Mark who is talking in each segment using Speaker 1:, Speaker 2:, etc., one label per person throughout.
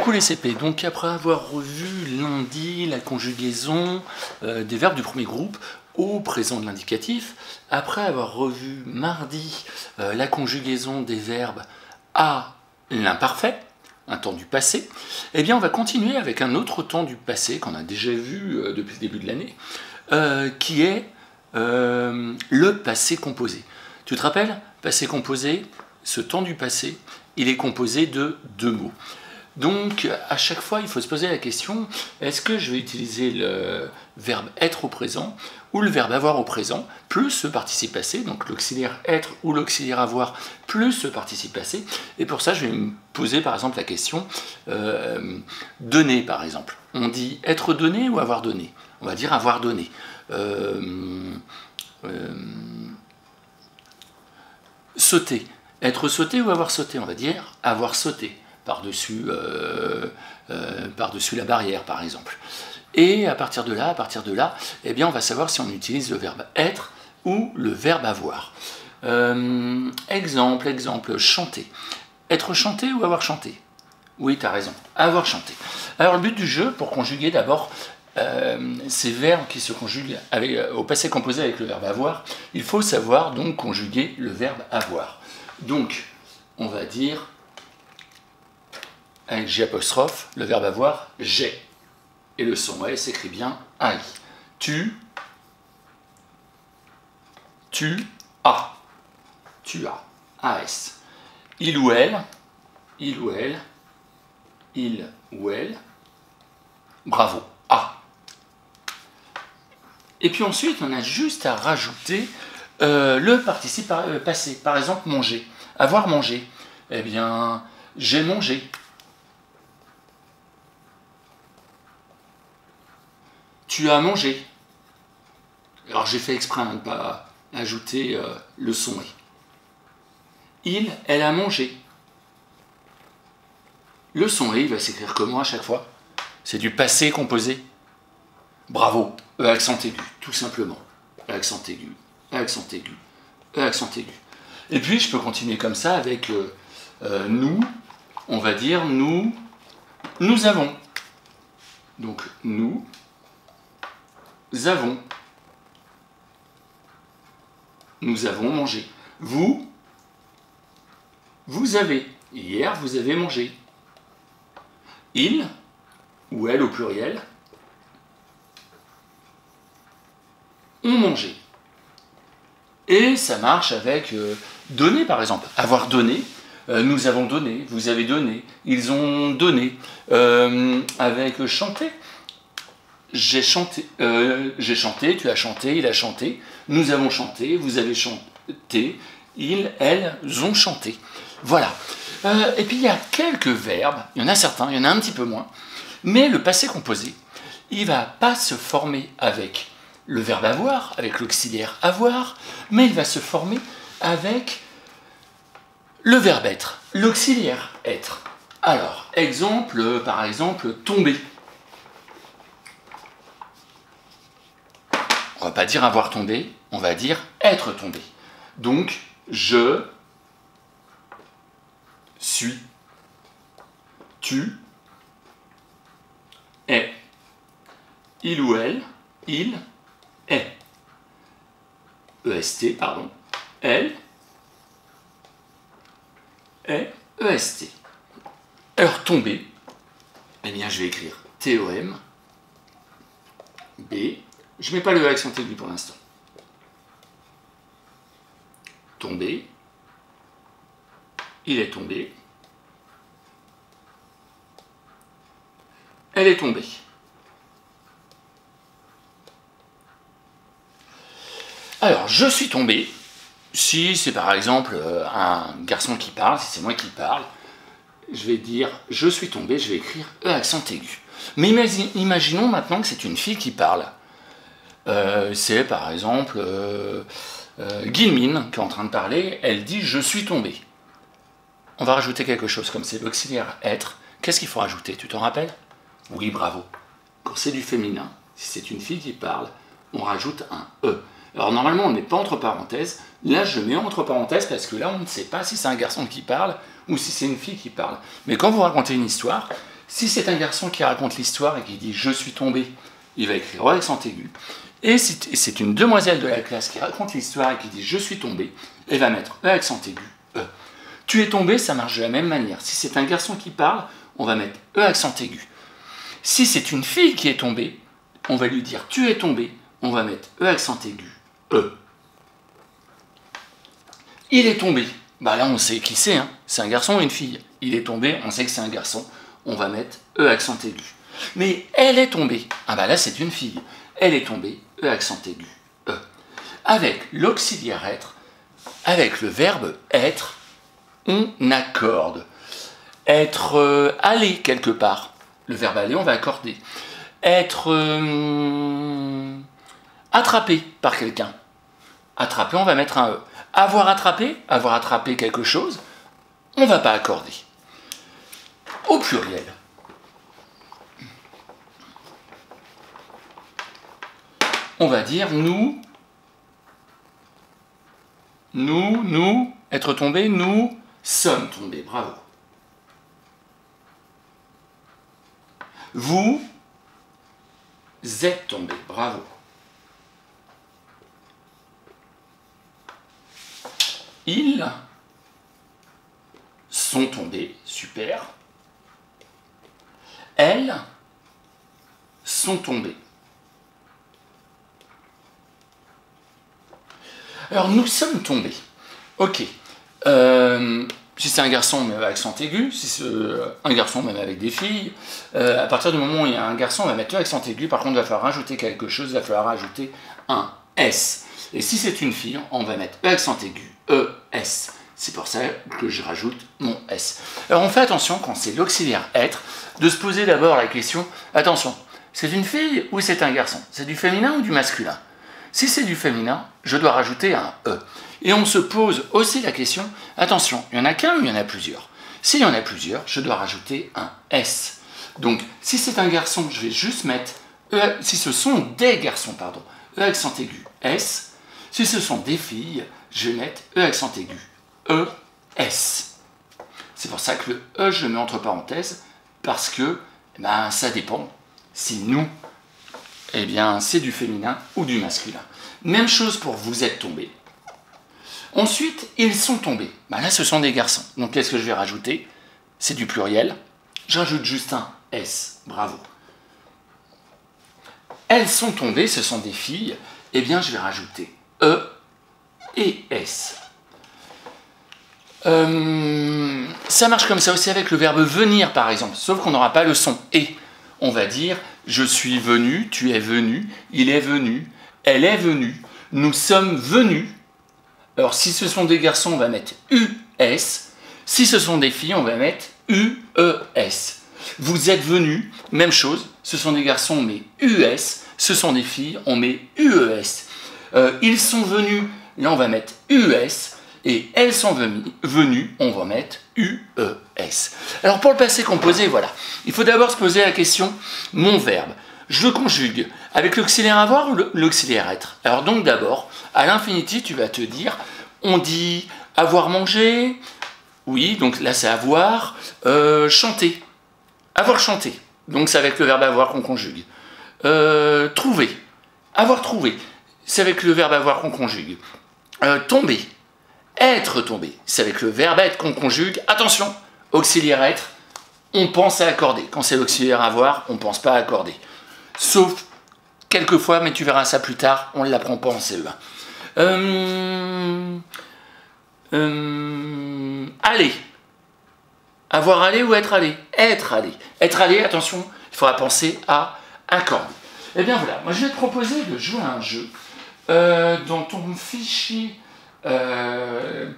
Speaker 1: Coucou les CP, donc après avoir revu lundi la conjugaison des verbes du premier groupe au présent de l'indicatif, après avoir revu mardi la conjugaison des verbes à l'imparfait, un temps du passé, eh bien on va continuer avec un autre temps du passé qu'on a déjà vu depuis le début de l'année, qui est le passé composé. Tu te rappelles, passé composé, ce temps du passé, il est composé de deux mots. Donc, à chaque fois, il faut se poser la question, est-ce que je vais utiliser le verbe être au présent ou le verbe avoir au présent, plus le participe passé, donc l'auxiliaire être ou l'auxiliaire avoir, plus le participe passé. Et pour ça, je vais me poser par exemple la question donner, par exemple. On dit être donné ou avoir donné? On va dire avoir donné. Sauter. Être sauté ou avoir sauté? On va dire avoir sauté. Par-dessus la barrière, par exemple. Et à partir de là, eh bien, on va savoir si on utilise le verbe être ou le verbe avoir. Exemple, chanter. Être chanté ou avoir chanté? Oui, tu as raison, avoir chanté. Alors, le but du jeu, pour conjuguer d'abord ces verbes qui se conjuguent au passé composé avec le verbe avoir, il faut savoir donc conjuguer le verbe avoir. Donc, on va dire avec J', le verbe avoir, j'ai. Et le son S s'écrit bien AI. Tu as. Tu as. AS. Il ou elle. Bravo. A. Et puis ensuite, on a juste à rajouter le participe passé. Par exemple, manger. Avoir mangé. Eh bien, j'ai mangé. Tu as mangé. Alors j'ai fait exprès de ne pas ajouter le son et. Elle a mangé. Le son et il va s'écrire comment à chaque fois? C'est du passé composé. Bravo. E accent aigu, tout simplement. E accent aigu, E accent aigu, E accent aigu. Et puis je peux continuer comme ça avec nous. On va dire nous avons. Donc nous avons mangé. Vous avez. Hier, vous avez mangé. Il ou elle au pluriel ont mangé. Et ça marche avec donner, par exemple. Avoir donné. Nous avons donné. Vous avez donné. Ils ont donné. Avec chanter. J'ai chanté, tu as chanté, il a chanté, nous avons chanté, vous avez chanté, ils, elles ont chanté. Voilà. Et puis il y a quelques verbes, il y en a certains, il y en a un petit peu moins, mais le passé composé, il ne va pas se former avec le verbe avoir, avec l'auxiliaire avoir, mais il va se former avec le verbe être, l'auxiliaire être. Alors, par exemple, tomber. On va pas dire avoir tombé, on va dire être tombé. Donc, je suis, tu es, il ou elle, il est, EST, pardon, elle est, EST. Alors, tomber, eh bien, je vais écrire TOM, B. Je ne mets pas le accent aigu pour l'instant. Tombé. Il est tombé. Elle est tombée. Alors, je suis tombé. Si c'est par exemple un garçon qui parle, si c'est moi qui parle, je vais dire je suis tombé, je vais écrire E accent aigu. Mais imaginons maintenant que c'est une fille qui parle. C'est par exemple Guilmine qui est en train de parler, elle dit je suis tombée. On va rajouter quelque chose comme c'est l'auxiliaire être. Qu'est-ce qu'il faut rajouter? Tu t'en rappelles? Oui, bravo. Quand c'est du féminin, si c'est une fille qui parle, on rajoute un E. Alors normalement on ne met pas entre parenthèses, là je mets entre parenthèses parce que là on ne sait pas si c'est un garçon qui parle ou si c'est une fille qui parle. Mais quand vous racontez une histoire, si c'est un garçon qui raconte l'histoire et qui dit « je suis tombé », il va écrire E accent aigu. Et si c'est une demoiselle de la classe qui raconte l'histoire et qui dit « je suis tombé », elle va mettre E accent aigu, E. Tu es tombé, ça marche de la même manière. Si c'est un garçon qui parle, on va mettre E accent aigu. Si c'est une fille qui est tombée, on va lui dire « tu es tombé », on va mettre E accent aigu, E. Il est tombé. Bah là, on sait qui c'est, hein. C'est un garçon ou une fille. Il est tombé, on sait que c'est un garçon. On va mettre E accent aigu. Mais elle est tombée. Ah bah là, c'est une fille. Elle est tombée, E accent aigu, E. Avec l'auxiliaire être, avec le verbe être, on accorde. Être aller quelque part. Le verbe aller, on va accorder. Être attrapé par quelqu'un. Attrapé, on va mettre un E. Avoir attrapé quelque chose, on ne va pas accorder. Au pluriel, on va dire nous, être tombé, nous sommes tombés, bravo. Vous êtes tombés, bravo. Ils sont tombés, super. Elles sont tombées. Alors, nous sommes tombés. Ok. Si c'est un garçon, même avec accent aigu, si c'est un garçon, même avec des filles, à partir du moment où il y a un garçon, on va mettre l'accent aigu. Par contre, il va falloir rajouter quelque chose, il va falloir rajouter un S. Et si c'est une fille, on va mettre accent aigu, E-S. C'est pour ça que je rajoute mon S. Alors on fait attention, quand c'est l'auxiliaire être, de se poser d'abord la question, attention, c'est une fille ou c'est un garçon? C'est du féminin ou du masculin? Si c'est du féminin, je dois rajouter un E. Et on se pose aussi la question, attention, il y en a qu'un ou il y en a plusieurs? S'il y en a plusieurs, je dois rajouter un S. Donc, si c'est un garçon, je vais juste mettre E, si ce sont des garçons, pardon, E accent aigu, S. Si ce sont des filles, je vais mettre E accent aigu, E, S. C'est pour ça que le E, je le mets entre parenthèses, parce que ça dépend si nous, eh bien, c'est du féminin ou du masculin. Même chose pour vous êtes tombés. Ensuite, ils sont tombés. Là, ce sont des garçons. Donc, qu'est-ce que je vais rajouter? C'est du pluriel. J'ajoute juste un S. Bravo. Elles sont tombées, ce sont des filles. Eh bien, je vais rajouter E et S. Ça marche comme ça aussi avec le verbe venir, par exemple. Sauf qu'on n'aura pas le son « et ». On va dire « je suis venu »,« tu es venu »,« il est venu »,« elle est venue »,« nous sommes venus ». Alors, si ce sont des garçons, on va mettre US. Si ce sont des filles, on va mettre UES. Vous êtes venus, même chose. Ce sont des garçons, on met US. Ce sont des filles, on met UES. Ils sont venus, là, on va mettre US. Et elles sont venues, on va mettre UES. Alors, pour le passé composé, voilà. Il faut d'abord se poser la question, mon verbe. Je le conjugue avec l'auxiliaire avoir ou l'auxiliaire être? Alors donc d'abord, à l'infinitif, tu vas te dire, on dit avoir mangé, oui, donc là c'est avoir, chanter, avoir chanté, donc c'est avec le verbe avoir qu'on conjugue. Trouver, avoir trouvé, c'est avec le verbe avoir qu'on conjugue. Tomber, être tombé, c'est avec le verbe être qu'on conjugue. Attention, auxiliaire être, on pense à accorder. Quand c'est l'auxiliaire avoir, on ne pense pas à accorder. Sauf quelquefois, mais tu verras ça plus tard, on ne l'apprend pas en CE1. Aller. Avoir allé ou être allé? Être allé. Être allé, attention, il faudra penser à accorder. Eh bien voilà, moi je vais te proposer de jouer à un jeu dans ton fichier, dans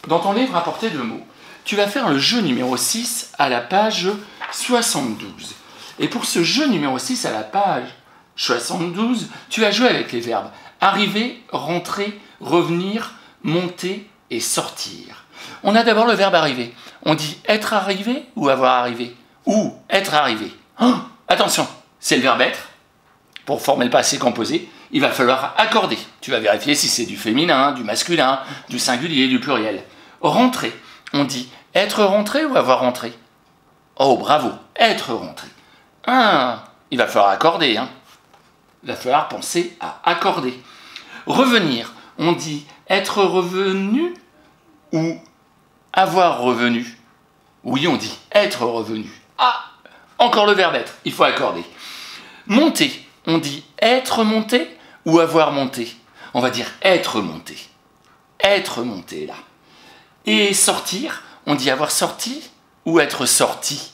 Speaker 1: ton livre à portée de mots. Tu vas faire le jeu numéro 6 à la page 72. Et pour ce jeu numéro 6 à la page 72, tu vas jouer avec les verbes arriver, rentrer, revenir, monter et sortir. On a d'abord le verbe arriver. On dit être arrivé ou avoir arrivé? Ou être arrivé. Oh, attention, c'est le verbe être. Pour former le passé composé, il va falloir accorder. Tu vas vérifier si c'est du féminin, du masculin, du singulier, du pluriel. Rentrer, on dit Être rentré ou avoir rentré? Oh, bravo, être rentré. Ah, il va falloir accorder, hein. Il va falloir penser à accorder. Revenir, on dit être revenu ou avoir revenu? Oui, on dit être revenu. Ah, encore le verbe être, il faut accorder. Monter, on dit être monté ou avoir monté? On va dire être monté. Être monté, là. Et sortir, on dit avoir sorti ou être sorti?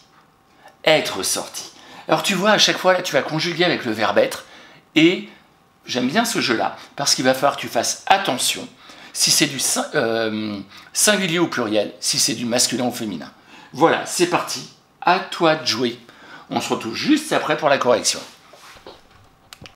Speaker 1: Être sorti. Alors tu vois, à chaque fois, là, tu vas conjuguer avec le verbe être. Et j'aime bien ce jeu-là, parce qu'il va falloir que tu fasses attention si c'est du singulier ou pluriel, si c'est du masculin ou féminin. Voilà, c'est parti. À toi de jouer. On se retrouve juste après pour la correction.